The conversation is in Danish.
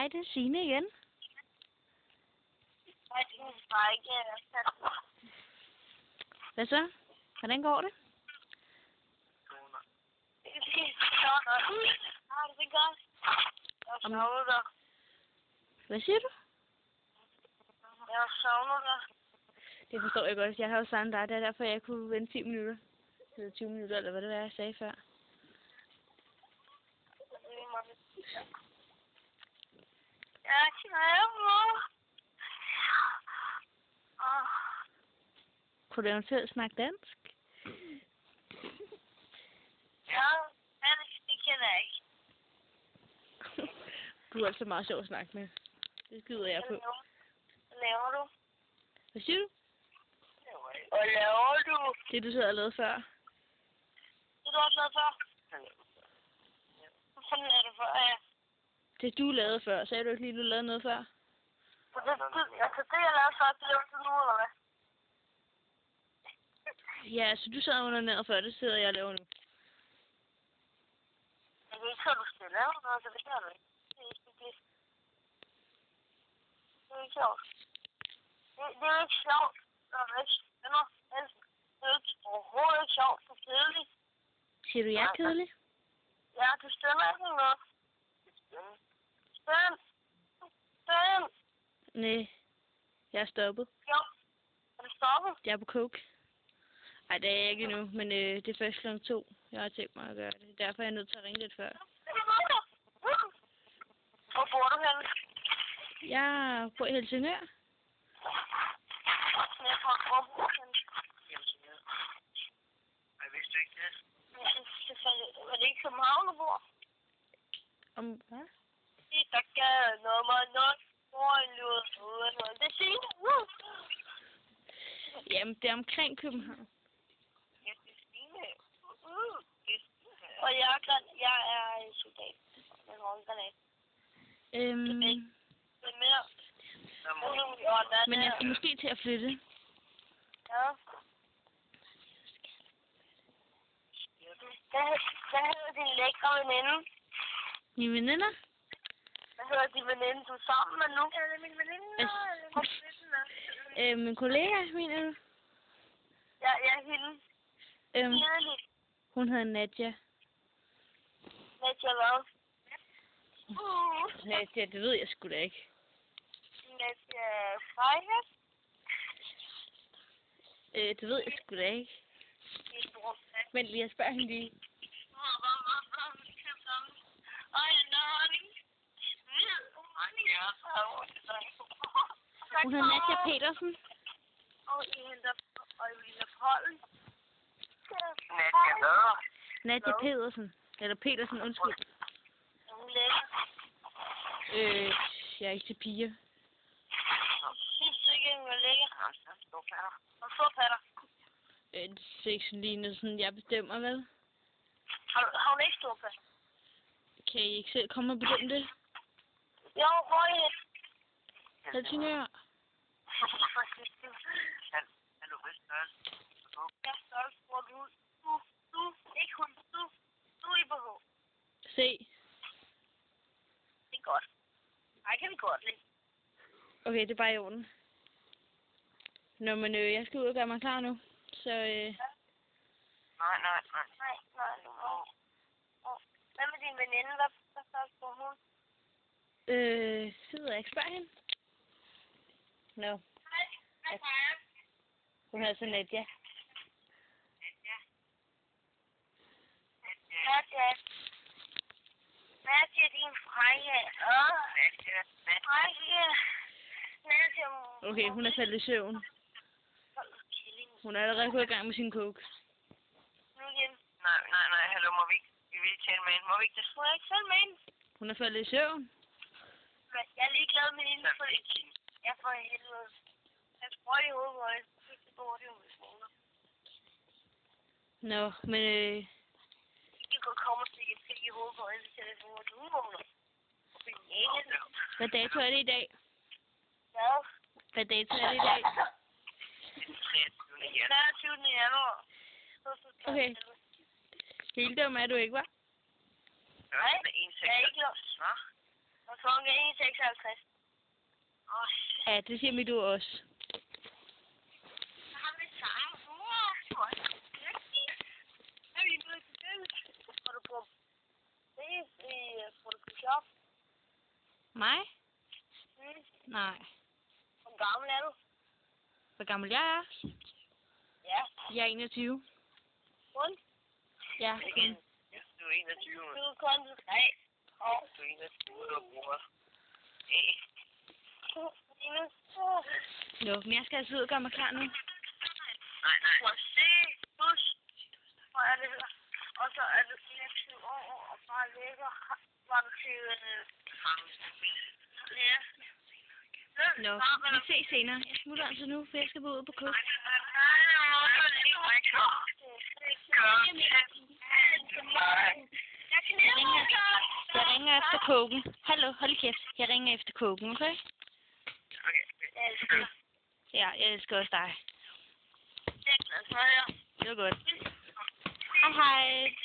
Hej, det er Signe igen. Hvad så? Hvordan går det? Hvad siger du? Jeg savner dig. Det forstår jeg godt. Jeg har jo savnet dig. Det er derfor, jeg kunne vente 10 minutter. Eller 20 minutter, eller hvad det var, jeg sagde før. Jeg kræver. Kunne du eventuelt snakke dansk? Ja, det kender jeg ikke. Du er altså meget sjov at snakke med. Det skider jeg på. Hvad laver du? Hvad siger du? Hvad laver du? Det du sidder og lavede før. Det du også lavede før? Hvad fanden er det før, ja? Det du lavede før. Sagde du ikke lige, du lavede noget før? Det jeg lavede før, det lavede du nu, eller hvad? Ja, så du sad under ned før. Det sidder jeg og laver nu. Jeg kan ikke høre, du skal lave noget, så det gør du ikke. Det er ikke det. Det er ikke sjovt. Det er ikke sjovt. Det er ikke overhovedet ikke sjovt. Det er kedeligt. Siger du, jeg er kedelig? Ja, du stemmer ikke noget. Stem. Nej, jeg er stoppet. Jo. Er du stoppet? Jeg er på coke. Ej, det er jeg ikke endnu, men det er først kl. 2. Jeg har tænkt mig at gøre det. Derfor er jeg nødt til at ringe lidt før. Hvor bor du henne? Jeg bor i Helsingør. Hvor bor du henne? Helsingør. Jeg vidste ikke det. Er det ikke København, du bor? Om hvad? Der gør noget. Det er Signe. Jamen, det er omkring København. Ja, det er Signe. Og jeg er soldat. Med en håndgranat. Det er mere. Men jeg skal måske til at flytte. Ja. Hvad hedder din lækre veninde? Mine veninder? Hvad hedder din veninde, du er sammen med nu? Ja, det er min veninde. Min kollega, mener du? Ja, hende. Hun hedder Nadja. Nadja hvad? Nadja, det ved jeg sgu da ikke. Nadja Freiheit? Det ved jeg sgu da ikke. Men jeg spørger hende lige. Hun hedder Nadja Petersen. Og Evelina Pollen. Nadja hvad? Nadja Pedersen. Eller Petersen, undskyld. Hun lækker. Jeg er ikke til piger. Synes du ikke, hun er lækker? Og storpatter. Det er ikke sådan lige noget, sådan jeg bestemmer, vel? Har hun ikke storpatter? Kan I ikke selv komme og bedømme det? Jo, hvor er det? Helsingør. Er du vist størrelse? Jeg er størrelse, hvor du. Ikke hun. Du er i behov. Se. Det er godt. Ej, kan vi godt lide. Okay, det er bare i orden. Nå, men jeg skal ud og gøre mig klar nu. Så Nej. Nej. Hvad med din veninde? Hvad størrelse på hun? sidder jeg ikke spørger hende? Nå. Hej. Hun hedder så Nadja. Nadja, din Freiheit. Nadja. Okay, hun er faldet i søvn. Hun er allerede gået i gang med sin coke. Nu igen. Nej, hallo, må vi ikke tale med hende? Må vi ikke det? Må jeg ikke tale med hende? Hun er faldet i søvn. Jeg er ligeglad med hende, fordi jeg får helvede. Jeg sprøjt i hovedet, hvor jeg ikke går det ud i skolen. Nå, men Jeg kan godt komme og stikke et pik i hovedet, hvor jeg sætter for at du vågner. hvad dato er det i dag? Hvad? Hvad dato er det i dag? 23. januar. Okay. Helt dum er du ikke, hva'? Nej, jeg er ikke lov. Og klokken er 1:56. Ja, det siger mit ur også. Så har vi sang. Hvad er vi blevet til det? Har du brugt det i Photoshop? Mig? Nej. Hvor gammel er du? Hvor gammel jeg er? Ja. Jeg er 21. Kun? Ja, kun. Du er 21. Du er kun 3 år. Du er 21, du bruger. Jo, men jeg skal altså ud og gøre mig klar nu. Nej. Prøv at se. Plus. Hvor er det her? Og så er det 24 år, og bare ligger frem til... Ja. Nå, vi ses senere. Jeg smutter altså nu, for jeg skal ud på kog. Jeg ringer efter kogen. Hallo, hold kæft. Jeg ringer efter kogen, okay? Ja, jeg elsker også dig. Det var godt. Hej hej.